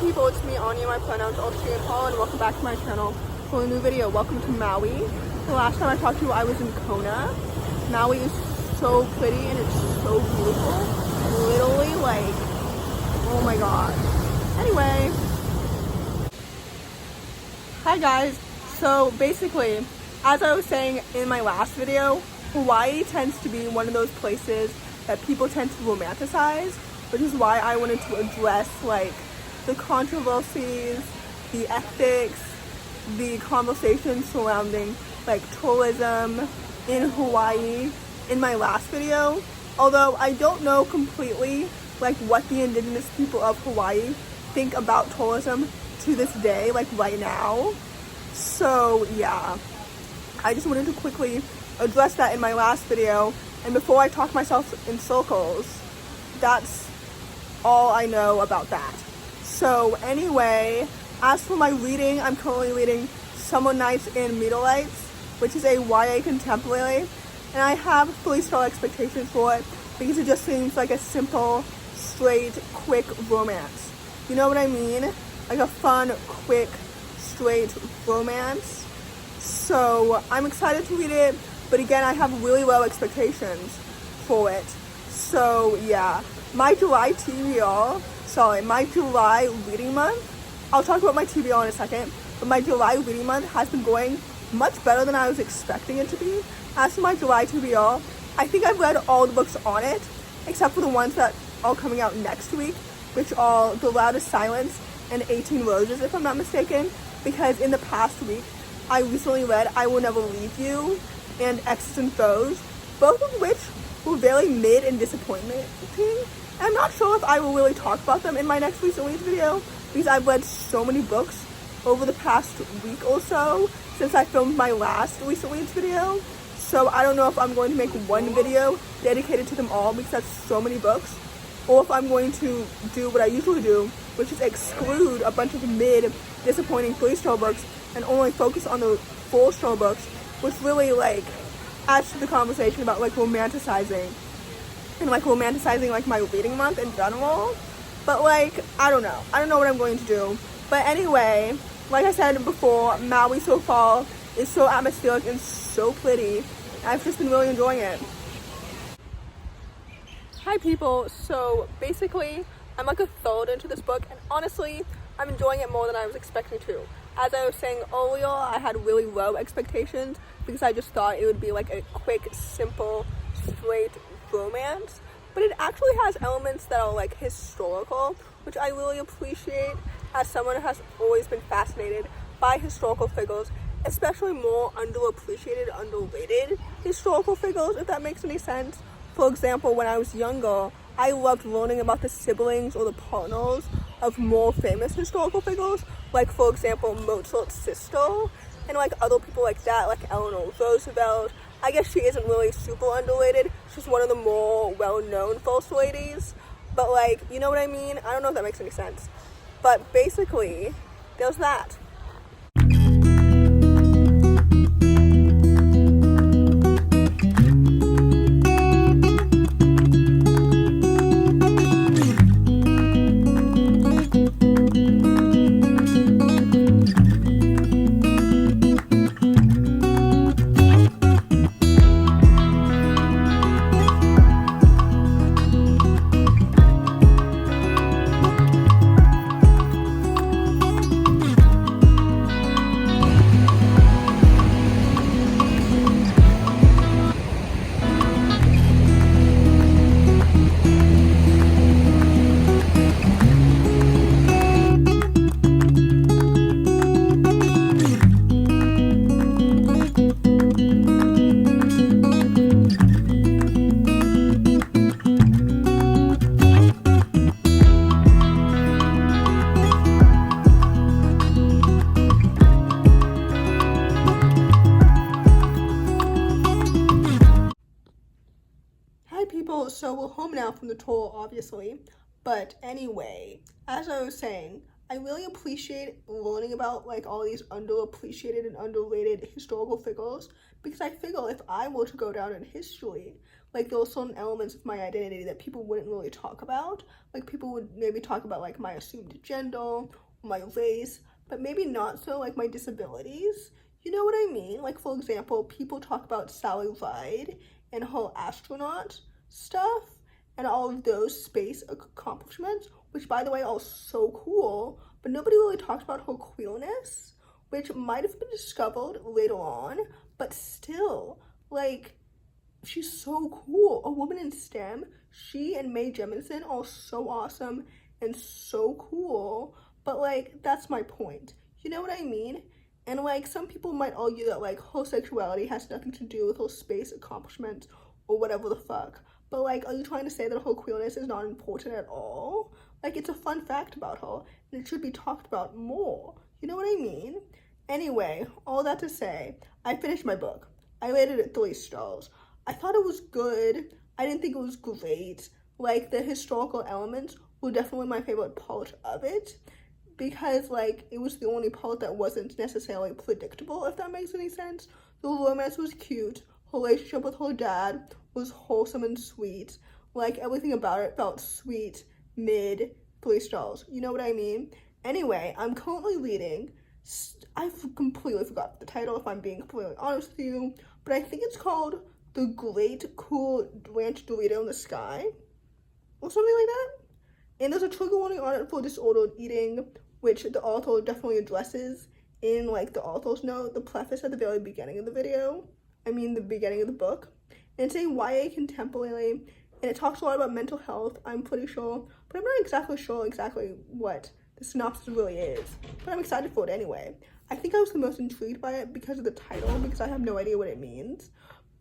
people, it's me, Anja, my pronouns are she and Paul, and welcome back to my channel for a new video. Welcome to Maui. The last time I talked to you, I was in Kona. Maui is so pretty and it's so beautiful. Literally, like, oh my god. Anyway. Hi guys. So basically, as I was saying in my last video, Hawaii tends to be one of those places that people tend to romanticize, which is why I wanted to address like the controversies, the ethics, the conversations surrounding like tourism in Hawaii in my last video. Although I don't know completely like what the indigenous people of Hawaii think about tourism to this day, like right now. So yeah, I just wanted to quickly address that in my last video, and before I talk myself in circles, that's all I know about that. So anyway, as for my reading, I'm currently reading Summer Nights in Meteorites, which is a YA contemporary, and I have 3-star expectations for it because it just seems like a simple, straight, quick romance. You know what I mean? Like a fun, quick, straight romance. So I'm excited to read it, but again, I have really low expectations for it. So yeah, my July reading month, I'll talk about my TBR in a second, but my July reading month has been going much better than I was expecting it to be. As for my July TBR, I think I've read all the books on it, except for the ones that are coming out next week, which are The Loudest Silence and 18 Roses, if I'm not mistaken, because in the past week, I recently read I Will Never Leave You and Exes and Foes, both of which were very mid and disappointing. I'm not sure if I will really talk about them in my next recent reads video, because I've read so many books over the past week or so since I filmed my last recent reads video. So I don't know if I'm going to make one video dedicated to them all because that's so many books, or if I'm going to do what I usually do, which is exclude a bunch of mid, disappointing 3-star books and only focus on the 4-star books, which really like adds to the conversation about like romanticizing like my reading month in general. But like, I don't know what I'm going to do. But anyway, like I said before, Maui so far is so atmospheric and so pretty. I've just been really enjoying it. Hi people, so basically I'm like a third into this book, and honestly I'm enjoying it more than I was expecting to. As I was saying earlier, I had really low expectations because I just thought it would be like a quick, simple, straight romance, but it actually has elements that are like historical, which I really appreciate as someone who has always been fascinated by historical figures, especially more underappreciated, underrated historical figures, if that makes any sense. For example, when I was younger, I loved learning about the siblings or the partners of more famous historical figures, like for example Mozart's sister, and like other people like that, like Eleanor Roosevelt. I guess she isn't really super underrated, she's one of the more well-known first ladies, but like, you know what I mean? I don't know if that makes any sense, but basically there's that. So we're home now from the tour, obviously, but anyway, as I was saying, I really appreciate learning about like all these underappreciated and underrated historical figures, because I figure if I were to go down in history, like there were certain elements of my identity that people wouldn't really talk about. Like people would maybe talk about like my assumed gender, or my race, but maybe not so like my disabilities. You know what I mean? Like for example, people talk about Sally Ride and her astronaut stuff and all of those space accomplishments, which by the way are so cool, but nobody really talks about her queerness, which might have been discovered later on, but still, like, she's so cool. A woman in STEM, she and Mae Jemison are so awesome and so cool, but like, that's my point. You know what I mean? And like, some people might argue that like her sexuality has nothing to do with her space accomplishments or whatever the fuck. But like, are you trying to say that her queerness is not important at all? Like, it's a fun fact about her, and it should be talked about more. You know what I mean? Anyway, all that to say, I finished my book. I rated it 3 stars. I thought it was good. I didn't think it was great. Like, the historical elements were definitely my favorite part of it, because like, it was the only part that wasn't necessarily predictable, if that makes any sense. The romance was cute. Her relationship with her dad was wholesome and sweet. Like, everything about it felt sweet, mid, 3 stars. You know what I mean? Anyway, I'm currently reading, I've completely forgot the title if I'm being completely honest with you, but I think it's called The Great Cool Ranch Dorito in the Sky, or something like that. And there's a trigger warning on it for disordered eating, which the author definitely addresses in like the author's note, the preface at the very beginning of the video. The beginning of the book. And it's a YA contemporary, and it talks a lot about mental health, I'm pretty sure, but I'm not exactly sure exactly what the synopsis really is, but I'm excited for it anyway. I think I was the most intrigued by it because of the title, because I have no idea what it means.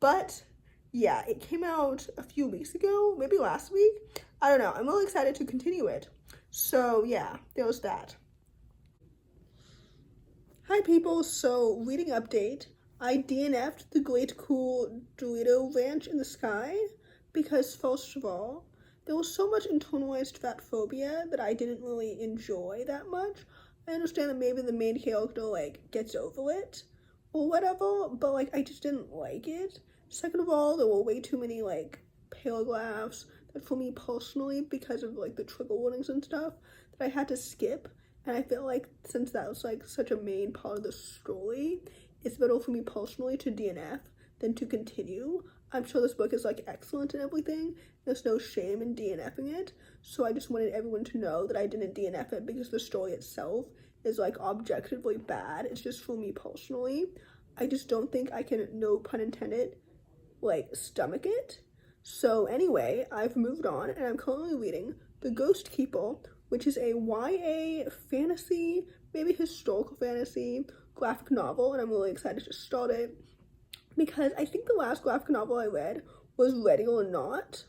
But yeah, it came out a few weeks ago, maybe last week. I don't know. I'm really excited to continue it. So yeah, there's that. Hi people, so reading update. I DNF'd the Great Cool Dorito Ranch in the Sky because first of all, there was so much internalized fat phobia that I didn't really enjoy that much. I understand that maybe the main character like gets over it or whatever, but like I just didn't like it. Second of all, there were way too many like paragraphs that for me personally, because of like the trigger warnings and stuff, that I had to skip. And I feel like since that was like such a main part of the story, it's better for me personally to DNF than to continue. I'm sure this book is like excellent and everything. There's no shame in DNFing it. So I just wanted everyone to know that I didn't DNF it because the story itself is like objectively bad. It's just for me personally. I just don't think I can, no pun intended, like stomach it. So anyway, I've moved on and I'm currently reading The Ghostkeeper, which is a YA fantasy, maybe historical fantasy, graphic novel, and I'm really excited to start it because I think the last graphic novel I read was Ready or Not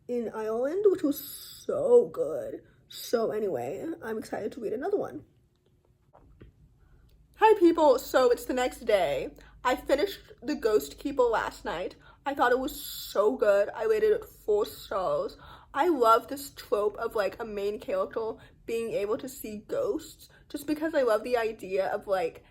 in Ireland, which was so good. So anyway, I'm excited to read another one. Hi people, so it's the next day. I finished The Ghostkeeper last night. I thought it was so good. I rated it 4 stars. I love this trope of like a main character being able to see ghosts, just because I love the idea of like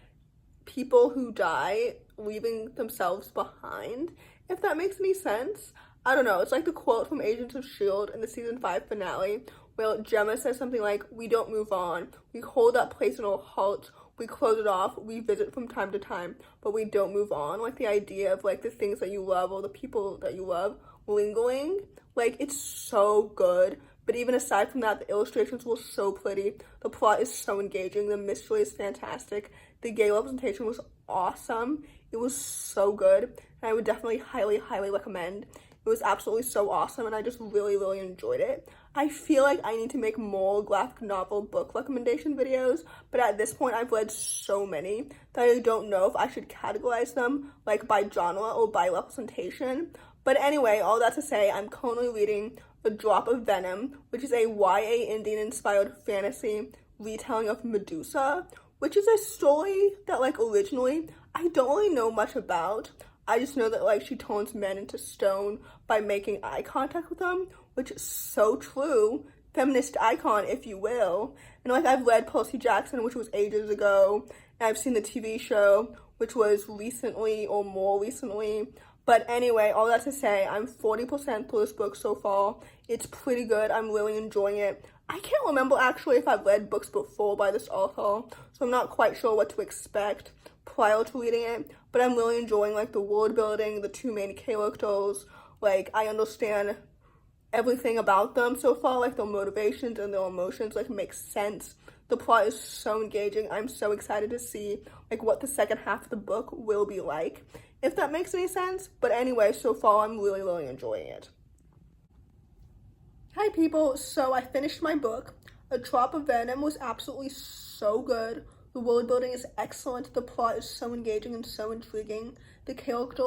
people who die leaving themselves behind, if that makes any sense. I don't know, it's like the quote from Agents of S.H.I.E.L.D. in the season 5 finale, where Gemma says something like, "We don't move on, we hold that place in our hearts, we close it off, we visit from time to time, but we don't move on." Like the idea of like the things that you love or the people that you love lingering, like it's so good. But even aside from that, the illustrations were so pretty, the plot is so engaging, the mystery is fantastic, the gay representation was awesome, it was so good, and I would definitely highly recommend. It was absolutely so awesome, and I just really enjoyed it. I feel like I need to make more graphic novel book recommendation videos, but at this point I've read so many that I don't know if I should categorize them like by genre or by representation. But anyway, all that to say, I'm currently reading A Drop of Venom, which is a YA Indian-inspired fantasy retelling of Medusa, which is a story that like originally I don't really know much about. I just know that like she turns men into stone by making eye contact with them, which is so true. Feminist icon, if you will. And like I've read Percy Jackson, which was ages ago, and I've seen the TV show, which was recently or more recently. But anyway, all that to say, I'm 40% through this book so far. It's pretty good. I'm really enjoying it. I can't remember actually if I've read books before by this author, so I'm not quite sure what to expect prior to reading it, but I'm really enjoying like the world building, the two main characters. Like, I understand everything about them so far, like their motivations and their emotions like makes sense. The plot is so engaging. I'm so excited to see like what the second half of the book will be like, if that makes any sense. But anyway, so far I'm really enjoying it. Hi people, so I finished my book. A Drop of Venom was absolutely so good. The world building is excellent. The plot is so engaging and so intriguing. The character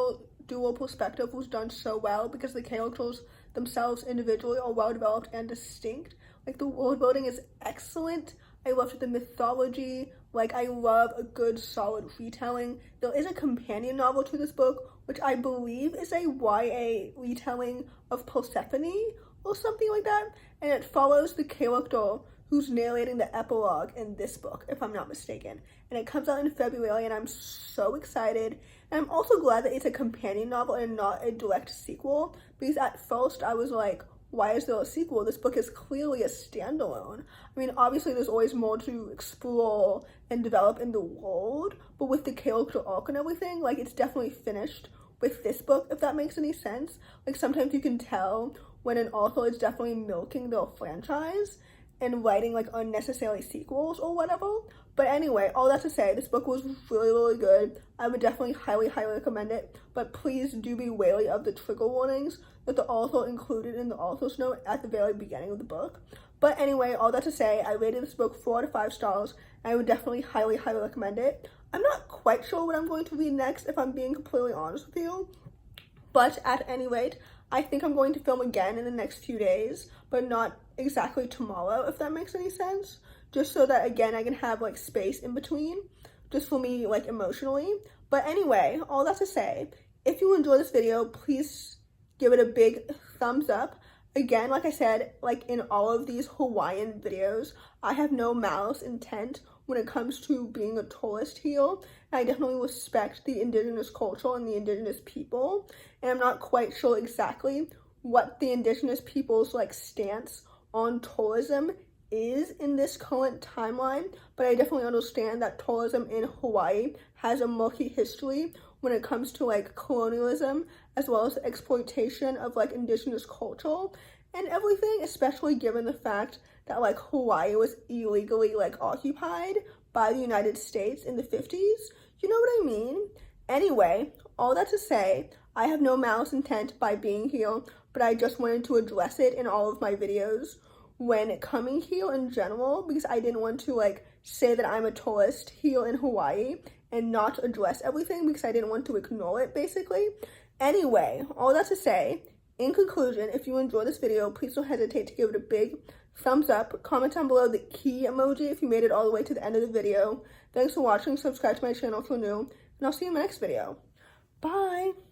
dual perspective was done so well because the characters themselves individually are well developed and distinct. Like, the world building is excellent. I loved the mythology. Like, I love a good solid retelling. There is a companion novel to this book, which I believe is a YA retelling of Persephone or something like that, and it follows the character who's narrating the epilogue in this book, if I'm not mistaken. And it comes out in February, and I'm so excited. And I'm also glad that it's a companion novel and not a direct sequel, because at first I was like, why is there a sequel? This book is clearly a standalone. I mean, obviously there's always more to explore and develop in the world, but with the character arc and everything, like, it's definitely finished with this book, if that makes any sense. Like, sometimes you can tell when an author is definitely milking their franchise and writing like unnecessary sequels or whatever. But anyway, all that to say, this book was really good. I would definitely highly recommend it, but please do be wary of the trigger warnings that the author included in the author's note at the very beginning of the book. But anyway, all that to say, I rated this book 4 out of 5 stars, and I would definitely highly recommend it. I'm not quite sure what I'm going to read next, if I'm being completely honest with you, but at any rate, I think I'm going to film again in the next few days, but not exactly tomorrow, if that makes any sense. Just so that, again, I can have like space in between, just for me, like, emotionally. But anyway, all that to say, if you enjoy this video, please give it a big thumbs up. Again, like I said, like in all of these Hawaiian videos, I have no malice intent when it comes to being a tourist here. I definitely respect the indigenous culture and the indigenous people, and I'm not quite sure exactly what the indigenous people's like stance on tourism is in this current timeline, but I definitely understand that tourism in Hawaii has a murky history when it comes to like colonialism, as well as the exploitation of like indigenous culture and everything, especially given the fact that like Hawaii was illegally like occupied by the United States in the 50s. You know what I mean? Anyway, all that to say, I have no malice intent by being here, but I just wanted to address it in all of my videos when coming here in general, because I didn't want to like say that I'm a tourist here in Hawaii and not address everything, because I didn't want to ignore it, basically. Anyway, all that to say, in conclusion, if you enjoyed this video, please don't hesitate to give it a big thumbs up. Comment down below the key emoji if you made it all the way to the end of the video. Thanks for watching. Subscribe to my channel if you're new, and I'll see you in my next video. Bye!